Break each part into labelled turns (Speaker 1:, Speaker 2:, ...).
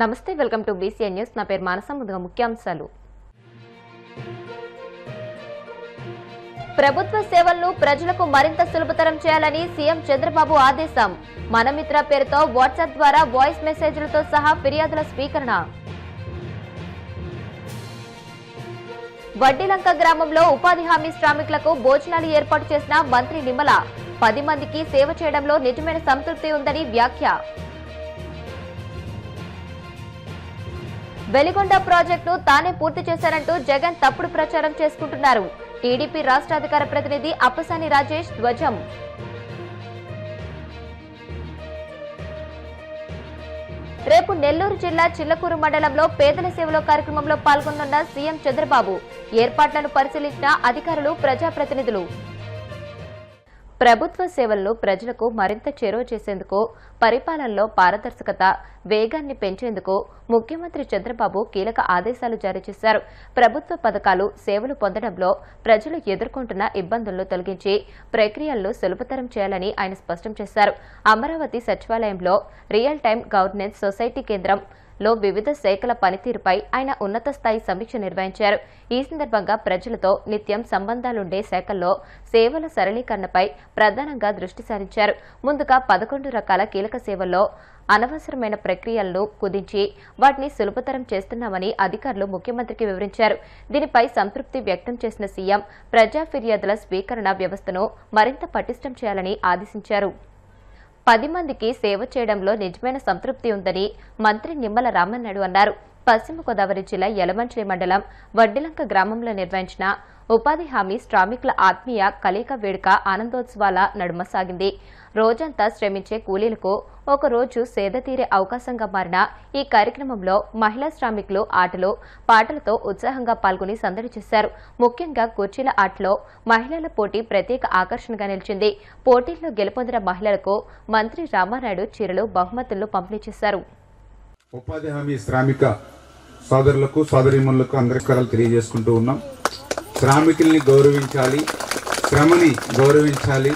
Speaker 1: నమస్తే, welcome to BCN news. నా పేరు మానస. ముందుగా ముఖ్యాంశాలు. ప్రభుత్వ సేవలను ప్రజలకు మరింత సులభతరం చేయాలని సీఎం చంద్రబాబు ఆదేశం. మనమిత్ర పేరుతో వాట్సాప్ ద్వారా వాయిస్ మెసేజ్లతో సహా ఫిర్యాదుల స్వీకరణ. వడ్డీలంక గ్రామంలో ఉపాధి హామీ శ్రామికులకు భోజనాలు ఏర్పాటు చేసిన మంత్రి నిమ్మల. 10 మందికి సేవ చేయడంలో నిజమైన సంతృప్తి ఉందని వ్యాఖ్య. వెలిగొండ ప్రాజెక్టును తానే పూర్తి చేశారంటూ జగన్ తప్పుడు ప్రచారం చేసుకుంటున్నారు. టీడీపీ రాష్ట్ర అధికార ప్రతినిధి అప్పసాని రాజేష్ ధ్వజం. రేపు నెల్లూరు జిల్లా చిల్లకూరు మండలంలో పేదల సేవలో కార్యక్రమంలో పాల్గొనున్న సీఎం చంద్రబాబు. ఏర్పాట్లను పరిశీలించిన అధికారులు, ప్రజాప్రతినిధులు. ప్రభుత్వ సేవలను ప్రజలకు మరింత చేరువ చేసేందుకు, పరిపాలనలో పారదర్శకత, వేగాన్ని పెంచేందుకు ముఖ్యమంత్రి చంద్రబాబు కీలక ఆదేశాలు జారీ చేశారు. ప్రభుత్వ పథకాలు, సేవలు పొందడంలో ప్రజలు ఎదుర్కొంటున్న ఇబ్బందులను తొలగించి ప్రక్రియలను సులభతరం చేయాలని ఆయన స్పష్టం చేశారు. అమరావతి సచివాలయంలో రియల్ టైం గవర్నెన్స్ సొసైటీ కేంద్రంలో వివిధ శాఖల పనితీరుపై ఆయన ఉన్నత స్థాయి సమీక్ష నిర్వహించారు. ఈ సందర్భంగా ప్రజలతో నిత్యం సంబంధాలుండే శాఖల్లో సేవల సరళీకరణపై ప్రధానంగా దృష్టి సారించారు. ముందుగా 11 రకాల కీలక సేవల్లో అనవసరమైన ప్రక్రియలను కుదించి వాటిని సులభతరం చేస్తున్నామని అధికారులు ముఖ్యమంత్రికి వివరించారు. దీనిపై సంతృప్తి వ్యక్తం చేసిన సీఎం ప్రజా ఫిర్యాదుల స్వీకరణ వ్యవస్థను మరింత పటిష్టం చేయాలని ఆదేశించారు. 10 మందికి సేవ చేయడంలో నిజమైన సంతృప్తి ఉందని మంత్రి నిమ్మల రామన్నాయుడు అన్నారు. పశ్చిమ గోదావరి జిల్లా యలమంచిలి మండలం వడ్డీలంక గ్రామంలో నిర్వహించిన ఉపాధి హామీ శ్రామికుల ఆత్మీయ కలయిక వేడుక ఆనందోత్సవాల నడుమ సాగింది. రోజంతా శ్రమించే కూలీలకు ఒకరోజు సేద తీరే అవకాశంగా మారిన ఈ కార్యక్రమంలో మహిళా శ్రామికులు ఆటలు, పాటలతో ఉత్సాహంగా పాల్గొని సందడి చేశారు. ముఖ్యంగా కుర్చీల ఆటలో మహిళల పోటీ ప్రత్యేక ఆకర్షణగా నిలిచింది. పోటీల్లో గెలుపొందిన మహిళలకు మంత్రి రామానాయుడు చీరలు, బహుమతులను పంపిణీ చేశారు.
Speaker 2: ఉపాధి హామీ శ్రామిక సోదరులకు, సోదరీమణులకు అందరికీ తెలియజేసుకుంటూ ఉన్నాం. శ్రామికుల్ని గౌరవించాలి, శ్రమని గౌరవించాలి,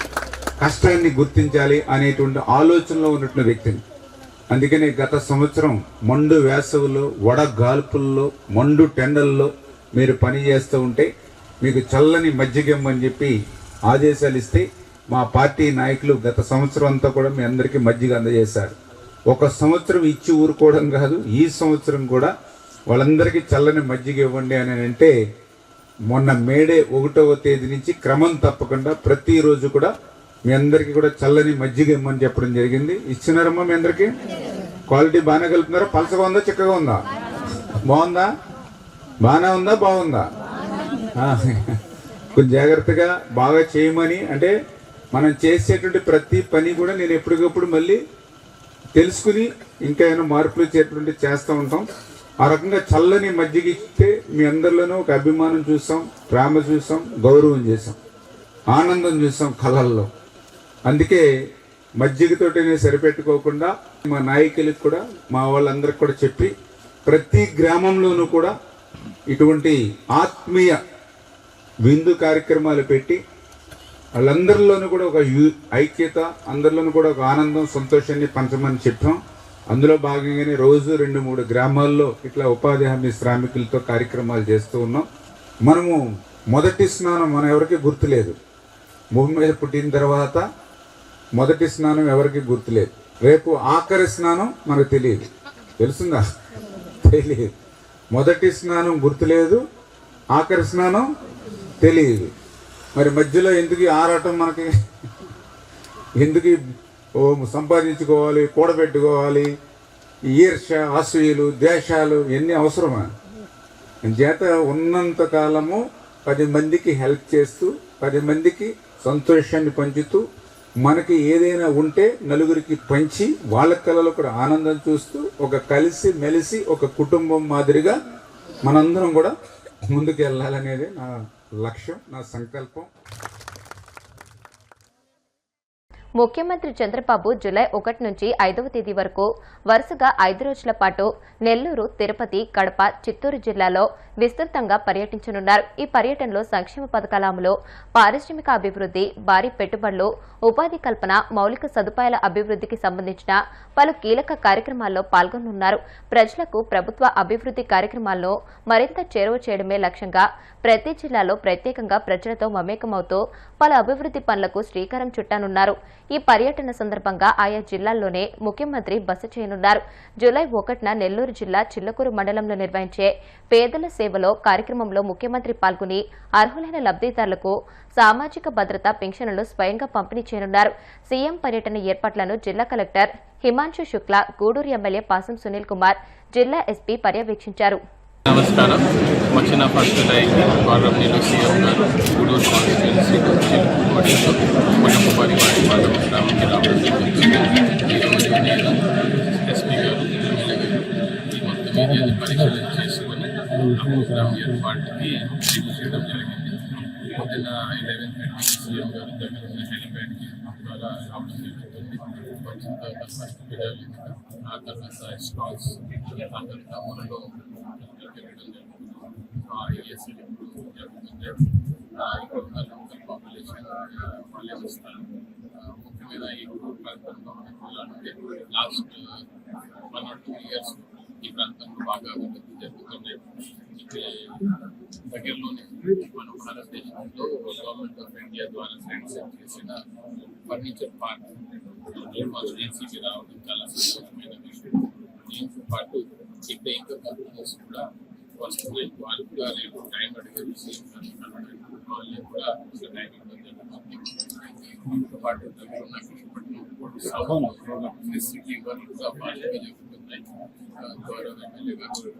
Speaker 2: కష్టాన్ని గుర్తించాలి అనేటువంటి ఆలోచనలో ఉన్నటువంటి వ్యక్తిని. అందుకనే గత సంవత్సరం మండు వేసవుల్లో, వడగాల్పుల్లో, మండు టెండల్లో మీరు పని చేస్తూ ఉంటే మీకు చల్లని మజ్జిగమ్మని చెప్పి ఆదేశాలు ఇస్తే మా పార్టీ నాయకులు గత సంవత్సరం అంతా కూడా మీ అందరికీ మజ్జిగ అందజేశారు. ఒక సంవత్సరం ఇచ్చి ఊరుకోవడం కాదు, ఈ సంవత్సరం కూడా వాళ్ళందరికీ చల్లని మజ్జిగ ఇవ్వండి అని అంటే మొన్న మేడే 1వ తేదీ నుంచి క్రమం తప్పకుండా ప్రతిరోజు కూడా మీ అందరికీ కూడా చల్లని మజ్జిగ ఇవ్వమని చెప్పడం జరిగింది. ఇచ్చినారమ్మా మీ అందరికీ? క్వాలిటీ బాగానే కలుపుతున్నారా? పలసగా ఉందా, చిక్కగా ఉందా? బాగుందా? బాగానే ఉందా? బాగుందా? కొంచెం జాగ్రత్తగా బాగా చేయమని, అంటే మనం చేసేటువంటి ప్రతి పని కూడా నేను ఎప్పటికప్పుడు మళ్ళీ తెలుసుకుని ఇంకా ఏమైనా మార్పులు చేపట్టి చేస్తూ ఉంటాం. ఆ రకంగా చల్లని మజ్జిగ ఇస్తే మీ అందరిలోనూ ఒక అభిమానం చూసాం, ప్రేమ చూసాం, గౌరవం చేసాం, ఆనందం చూసాం కళల్లో. అందుకే మజ్జిగతోటనే సరిపెట్టుకోకుండా మా నాయకులకు కూడా, మా వాళ్ళందరికి కూడా చెప్పి ప్రతి గ్రామంలోనూ కూడా ఇటువంటి ఆత్మీయ విందు కార్యక్రమాలు పెట్టి వాళ్ళందరిలోనూ కూడా ఒక ఐక్యత, అందరిలోనూ కూడా ఒక ఆనందం, సంతోషాన్ని పంచమని చెప్పాం. అందులో భాగంగానే రోజు 2-3 గ్రామాల్లో ఇట్లా ఉపాధి హామీ శ్రామికులతో కార్యక్రమాలు చేస్తూ ఉన్నాం. మనము మొదటి స్నానం మన ఎవరికి గుర్తులేదు. భూమి మీద పుట్టిన తర్వాత మొదటి స్నానం ఎవరికి గుర్తులేదు. రేపు ఆఖరి స్నానం మనకు తెలియదు. తెలుసుందా? తెలియదు. మొదటి స్నానం గుర్తులేదు, ఆఖరి స్నానం తెలియదు. మరి మధ్యలో ఎందుకు ఆరాటం? మనకి ఎందుకు సంపాదించుకోవాలి, కూడబెట్టుకోవాలి, ఈర్ష్య, అసూయలు, ద్వేషాలు ఎన్ని అవసరమా? చేత ఉన్నంత కాలము 10 మందికి హెల్ప్ చేస్తూ, 10 మందికి సంతోషాన్ని పంచుతూ, మనకి ఏదైనా ఉంటే నలుగురికి పంచి వాళ్ళ కళలో కూడా ఆనందం చూస్తూ ఒక కలిసి మెలిసి ఒక కుటుంబం మాదిరిగా మనందరం కూడా ముందుకు వెళ్ళాలనేది నా లక్ష్యం, నా సంకల్పం.
Speaker 1: ముఖ్యమంత్రి చంద్రబాబు జూలై 1 నుంచి 5వ తేదీ వరకు వరుసగా 5 రోజుల పాటు నెల్లూరు, తిరుపతి, కడప, చిత్తూరు జిల్లాలో విస్తృతంగా పర్యటించనున్నారు. ఈ పర్యటనలో సంక్షేమ పథకాల అమలు, పారిశ్రామిక అభివృద్ధి, భారీ పెట్టుబడులు, ఉపాధి కల్పన, మౌలిక సదుపాయాల అభివృద్ధికి సంబంధించిన పలు కీలక కార్యక్రమాల్లో పాల్గొనున్నారు. ప్రజలకు ప్రభుత్వ అభివృద్ధి కార్యక్రమాలను మరింత చేరువ చేయడమే లక్ష్యంగా ప్రతి జిల్లాలో ప్రత్యేకంగా ప్రజలతో మమేకమవుతూ పలు అభివృద్ధి పనులకు శ్రీకారం చుట్టనున్నారు. ఈ పర్యటన సందర్భంగా ఆయా జిల్లాల్లోనే ముఖ్యమంత్రి బస చేయనున్నారు. జూలై 1న నెల్లూరు జిల్లా చిల్లకూరు మండలంలో నిర్వహించే పేదల సేవలో కార్యక్రమంలో ముఖ్యమంత్రి పాల్గొని అర్హులైన లబ్ధిదారులకు సామాజిక భద్రత పెన్షన్లు స్వయంగా పంపిణీ చేయనున్నారు. సీఎం పర్యటన ఏర్పాట్లను జిల్లా కలెక్టర్ హిమాంశు శుక్లా, గూడూరు ఎమ్మెల్యే పాసం సునీల్ కుమార్, జిల్లా ఎస్పీ పర్యవేక్షించారు.
Speaker 3: నమస్కారం. వచ్చిన ఫస్ట్ టైంకి గవర్నమెంట్ సీఎం గారు గూడూరు కాన్స్టిట్యున్సీ కుటుంబ పరివారం గ్రామంకి రావడం జరిగింది. ఈరోజు నేను ఎస్పీ గారు, ఎమ్మెల్యే గారు ఈ మొత్తం ఏరియాని పరిశీలన చేసుకుని ప్రోగ్రామ్ ఏర్పాటుకి రివ్యూ చేయడం జరిగింది. పొద్దున్న 11:30 సీఎం గారు దగ్గర ఉన్న హెలిప్యాడ్కి ద్వారా రావడం జరుగుతుంది. వచ్చిన తర్వాత ఫస్ట్ ప్రజావేదిక, ఆ తర్వాత స్టాల్స్, ఆ తర్వాత అమలులో ఇక్కడ ఉన్న లోకల్ పాపులేషన్ వాళ్ళే వస్తారు. ముఖ్యమైన ఈ ప్రాంతంలో లాస్ట్ 1 or 2 years ఈ ప్రాంతంలో బాగా అభివృద్ధి జరుగుతున్నాయి. దగ్గరలోనే మన భారతదేశంలో గవర్నమెంట్ ఆఫ్ ఇండియా ద్వారా శాంక్షన్ చేసిన ఫర్నిచర్ పార్క్ కాన్స్టిట్యున్సీకి రావడం చాలా సంతోషమైన విషయం. దీంతో పాటు ఇక్కడ ఇంకా కంపెనీస్ కూడా వస్తున్నాయి. వాళ్ళు కూడా రేపు టైం అడిగారు, వాళ్ళని కూడా టైం ఇవ్వడం జరుగుతుంది. దీంతో పాటు దగ్గర ఉన్న కృష్ణపట్నం సిటీ వాళ్ళు కూడా బాగా జరుగుతున్నాయి. గౌరవ ఎమ్మెల్యే గారు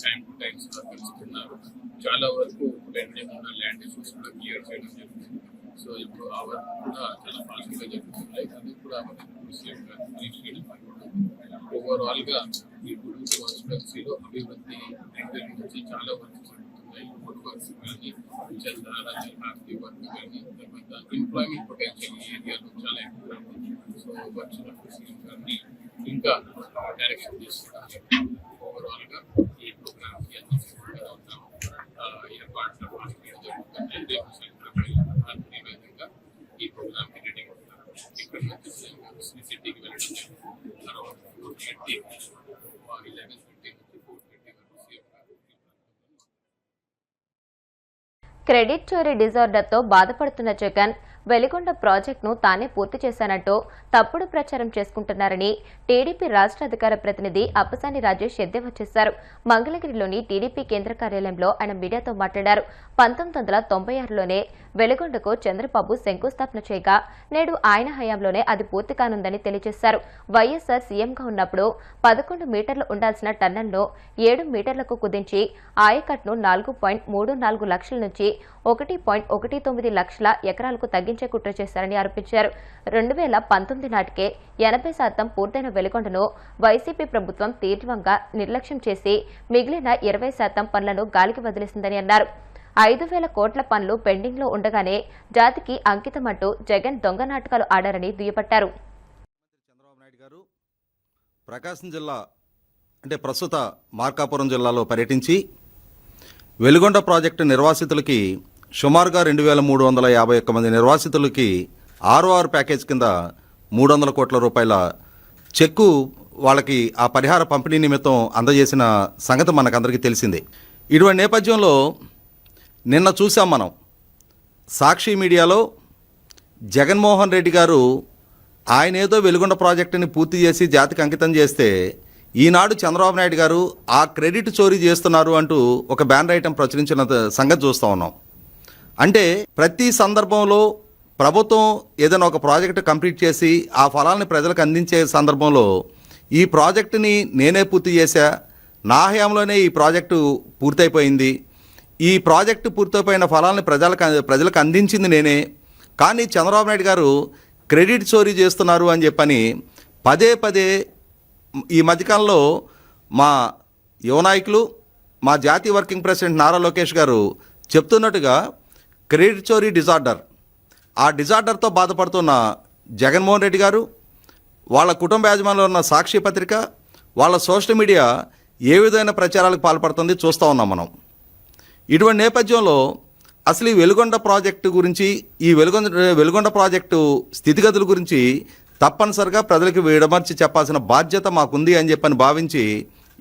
Speaker 3: టైం టు టైమ్స్ కలుస్తున్నారు. చాలా వరకు పెండింగ్ ఉన్న ల్యాండ్ ఇష్యూస్ కూడా క్లియర్ చేయడం జరుగుతుంది. సో ఇప్పుడు ఆ వర్క్ కూడా చాలా ఫాస్ట్గా జరుగుతున్నాయి. అది కూడా ఓవరాల్గా ఈ గూడూరు కాన్స్టిట్యున్సీలో అభివృద్ధి దగ్గర నుంచి చాలా వర్క్ జరుగుతున్నాయి. ఫుడ్ వర్క్స్ కానీ, చంద్రాల ఆర్టీ వర్క్ కానీ, తర్వాత ఎంప్లాయ్మెంట్ పొటెన్షియల్ ఏరియాలో చాలా ఎక్కువ ఉంది. సో వచ్చిన సీఎం గారిని ఇంకా డైరెక్షన్ తీసుకుంటారు. ఓవరాల్గా ఈ ప్రోగ్రామ్కి అన్ని ఏర్పాట్లు ఫాస్ట్గా జరుగుతున్నాయి. రేపు సాయంత్రం విధంగా ఈ ప్రోగ్రామ్కి రెడీ అవుతారు. ఇక్కడ నుంచి సీఎం గారు సిటీకి వెళ్ళడం జరిగింది. తర్వాత 11:30 నుంచి 4:30 వరకు సీఎం గారు.
Speaker 1: క్రెడిట్ చోరీ డిజార్డర్తో బాధపడుతున్న జగన్ వెలిగొండ ప్రాజెక్టును తానే పూర్తి చేశానంటూ తప్పుడు ప్రచారం చేసుకుంటున్నారని టీడీపీ రాష్ట్ర అధికార ప్రతినిధి అప్పసాని రాజేష్ ఎద్దేవా చేశారు. మంగళగిరిలోని టీడీపీ కేంద్ర కార్యాలయంలో ఆయన మీడియాతో మాట్లాడారు. 1996లోనే వెలిగొండకు చంద్రబాబు శంకుస్థాపన చేయగా నేడు ఆయన హయాంలోనే అది పూర్తి కానుందని తెలియజేశారు. వైఎస్ఆర్ సీఎంగా ఉన్నప్పుడు 11 మీటర్లు ఉండాల్సిన టన్నెల్ను 7 మీటర్లకు కుదించి ఆయకట్టును 4.34 లక్షల నుంచి 1.19 లక్షల ఎకరాలకు తగ్గించే కుట్ర చేశారని ఆరోపించారు. 2019 నాటికే 80% పూర్తయిన వెలిగొండను వైసీపీ ప్రభుత్వం తీవ్రంగా నిర్లక్ష్యం చేసి మిగిలిన 20% పనులను గాలికి వదిలేసిందని అన్నారు. 5,000 కోట్ల పనులు పెండింగ్లో ఉండగానే జాతికి అంకితమంటూ జగన్ దొంగ నాటకాలు ఆడారని దుయ్యబట్టారు.
Speaker 4: చంద్రబాబు నాయుడు గారు ప్రకాశం జిల్లా అంటే ప్రస్తుత మార్కాపురం జిల్లాలో పర్యటించి వెలిగొండ ప్రాజెక్టు నిర్వాసితులకి సుమారుగా 2,351 మంది నిర్వాసితులకి 6 ప్యాకేజ్ కింద 300 కోట్ల రూపాయల చెక్కు వాళ్ళకి ఆ పరిహార పంపిణీ నిమిత్తం అందజేసిన సంగతి మనకందరికీ తెలిసిందే. ఇటువంటి నేపథ్యంలో నిన్న చూసాం మనం సాక్షి మీడియాలో జగన్మోహన్ రెడ్డి గారు ఆయన ఏదో వెలిగొండ ప్రాజెక్టుని పూర్తి చేసి జాతికి అంకితం చేస్తే ఈనాడు చంద్రబాబు నాయుడు గారు ఆ క్రెడిట్ చోరీ చేస్తున్నారు అంటూ ఒక బ్యానర్ ఐటమ్ ప్రచురించిన సంగతి చూస్తూ ఉన్నాం. అంటే ప్రతి సందర్భంలో ప్రభుత్వం ఏదైనా ఒక ప్రాజెక్టు కంప్లీట్ చేసి ఆ ఫలాన్ని ప్రజలకు అందించే సందర్భంలో ఈ ప్రాజెక్టుని నేనే పూర్తి చేశా, నా హయాంలోనే ఈ ప్రాజెక్టు పూర్తయిపోయింది, ఈ ప్రాజెక్టు పూర్తయిపోయిన ఫలాన్ని ప్రజలకు అందించింది నేనే, కానీ చంద్రబాబు నాయుడు గారు క్రెడిట్ చోరీ చేస్తున్నారు అని చెప్పని పదే పదే ఈ మధ్యకాలంలో మా యువ నాయకులు, మా జాతీయ వర్కింగ్ ప్రెసిడెంట్ నారా లోకేష్ గారు చెప్తున్నట్టుగా క్రెడిట్ చోరీ డిజార్డర్, ఆ డిజార్డర్తో బాధపడుతున్న జగన్మోహన్ రెడ్డి గారు, వాళ్ళ కుటుంబ యాజమాన్యంలో ఉన్న సాక్షి పత్రిక, వాళ్ళ సోషల్ మీడియా ఏ విధమైన ప్రచారాలకు పాల్పడుతుంది చూస్తూ ఉన్నాం మనం. ఇటువంటి నేపథ్యంలో అసలు ఈ వెలుగొండ ప్రాజెక్టు గురించి, ఈ వెలుగొండ ప్రాజెక్టు స్థితిగతుల గురించి తప్పనిసరిగా ప్రజలకు విడమర్చి చెప్పాల్సిన బాధ్యత మాకుంది అని చెప్పని భావించి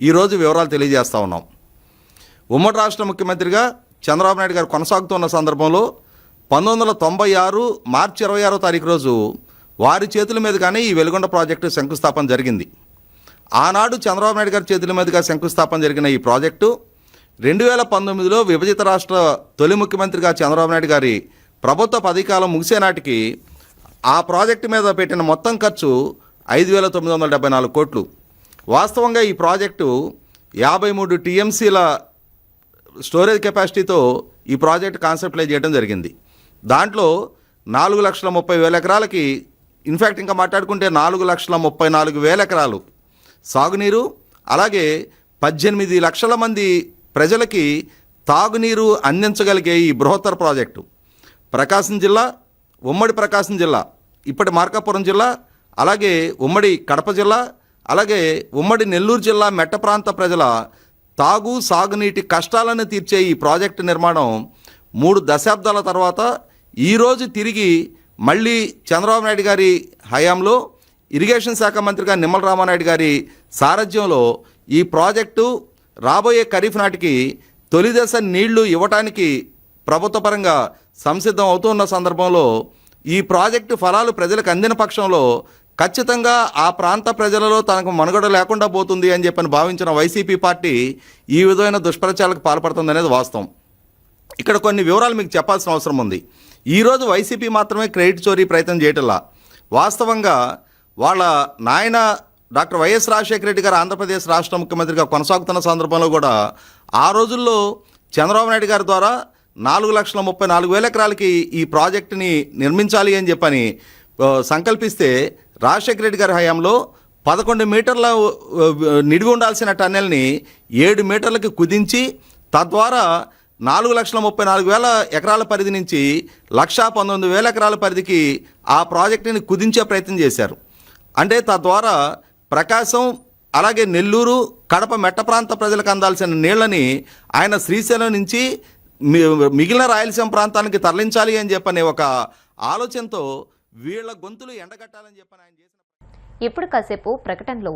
Speaker 4: ఈరోజు వివరాలు తెలియజేస్తూ ఉన్నాం. ఉమ్మడి రాష్ట్ర ముఖ్యమంత్రిగా చంద్రబాబు నాయుడు గారు కొనసాగుతున్న సందర్భంలో 1996 మార్చి 26వ తారీఖు రోజు వారి చేతుల మీదుగానే ఈ వెలుగొండ ప్రాజెక్టు శంకుస్థాపన జరిగింది. ఆనాడు చంద్రబాబు నాయుడు గారి చేతుల మీదుగా శంకుస్థాపన జరిగిన ఈ ప్రాజెక్టు 2019లో విభజిత రాష్ట్ర తొలి ముఖ్యమంత్రిగా చంద్రబాబు నాయుడు గారి ప్రభుత్వ పదవీకాలం ముగిసే నాటికి ఆ ప్రాజెక్టు మీద పెట్టిన మొత్తం ఖర్చు 5,974 కోట్లు. వాస్తవంగా ఈ ప్రాజెక్టు 53 టీఎంసీల స్టోరేజ్ కెపాసిటీతో ఈ ప్రాజెక్ట్ కాన్సెప్ట్లైజ్ చేయడం జరిగింది. దాంట్లో 4,30,000 ఎకరాలకి, ఇన్ఫ్యాక్ట్ ఇంకా మాట్లాడుకుంటే 4,34,000 ఎకరాలు సాగునీరు, అలాగే 18 లక్షల మంది ప్రజలకి తాగునీరు అందించగలిగే ఈ బృహత్తర ప్రాజెక్టు ప్రకాశం జిల్లా, ఉమ్మడి ప్రకాశం జిల్లా, ఇప్పటి మార్కాపురం జిల్లా, అలాగే ఉమ్మడి కడప జిల్లా, అలాగే ఉమ్మడి నెల్లూరు జిల్లా మెట్ట ప్రాంత ప్రజల తాగు సాగునీటి కష్టాలను తీర్చే ఈ ప్రాజెక్టు నిర్మాణం 3 దశాబ్దాల తర్వాత ఈరోజు తిరిగి మళ్ళీ చంద్రబాబు నాయుడు గారి హయాంలో ఇరిగేషన్ శాఖ మంత్రిగా నిమ్మల రామానాయుడు గారి సారథ్యంలో ఈ ప్రాజెక్టు రాబోయే ఖరీఫ్ నాటికి తొలి దశ నీళ్లు ఇవ్వటానికి ప్రభుత్వ పరంగా సంసిద్ధం అవుతున్న సందర్భంలో ఈ ప్రాజెక్టు ఫలాలు ప్రజలకు అందిన పక్షంలో ఖచ్చితంగా ఆ ప్రాంత ప్రజలలో తనకు మనుగడ లేకుండా పోతుంది అని చెప్పని భావించిన వైసీపీ పార్టీ ఈ విధమైన దుష్ప్రచారాలకు పాల్పడుతుంది అనేది వాస్తవం. ఇక్కడ కొన్ని వివరాలు మీకు చెప్పాల్సిన అవసరం ఉంది. ఈరోజు వైసీపీ మాత్రమే క్రెడిట్ చోరీ ప్రయత్నం చేయటంలా, వాస్తవంగా వాళ్ళ నాయన డాక్టర్ వైఎస్ రాజశేఖర రెడ్డి గారు ఆంధ్రప్రదేశ్ రాష్ట్ర ముఖ్యమంత్రిగా కొనసాగుతున్న సందర్భంలో కూడా ఆ రోజుల్లో చంద్రబాబు నాయుడు గారి ద్వారా 4,34,000 ఎకరాలకి ఈ ప్రాజెక్టుని నిర్మించాలి అని చెప్పని సంకల్పిస్తే రాజశేఖర రెడ్డి గారి హయాంలో 11 మీటర్ల నిడివి ఉండాల్సిన టన్నెల్ని 7 మీటర్లకి కుదించి తద్వారా 4,34,000 ఎకరాల పరిధి నుంచి 1,19,000 ఎకరాల పరిధికి ఆ ప్రాజెక్టుని కుదించే ప్రయత్నం చేశారు. అంటే తద్వారా ప్రకాశం, అలాగే నెల్లూరు, కడప మెట్ట ప్రాంత ప్రజలకు అందాల్సిన నీళ్లని ఆయన శ్రీశైలం నుంచి మిగిలిన రాయలసీమ ప్రాంతానికి తరలించాలి అని చెప్పనే ఒక ఆలోచనతో వీళ్ళ గొంతులు ఎండగట్టాలని చెప్పని ఆయన చేసిన.
Speaker 1: ఇప్పుడు కాసేపు ప్రకటనలో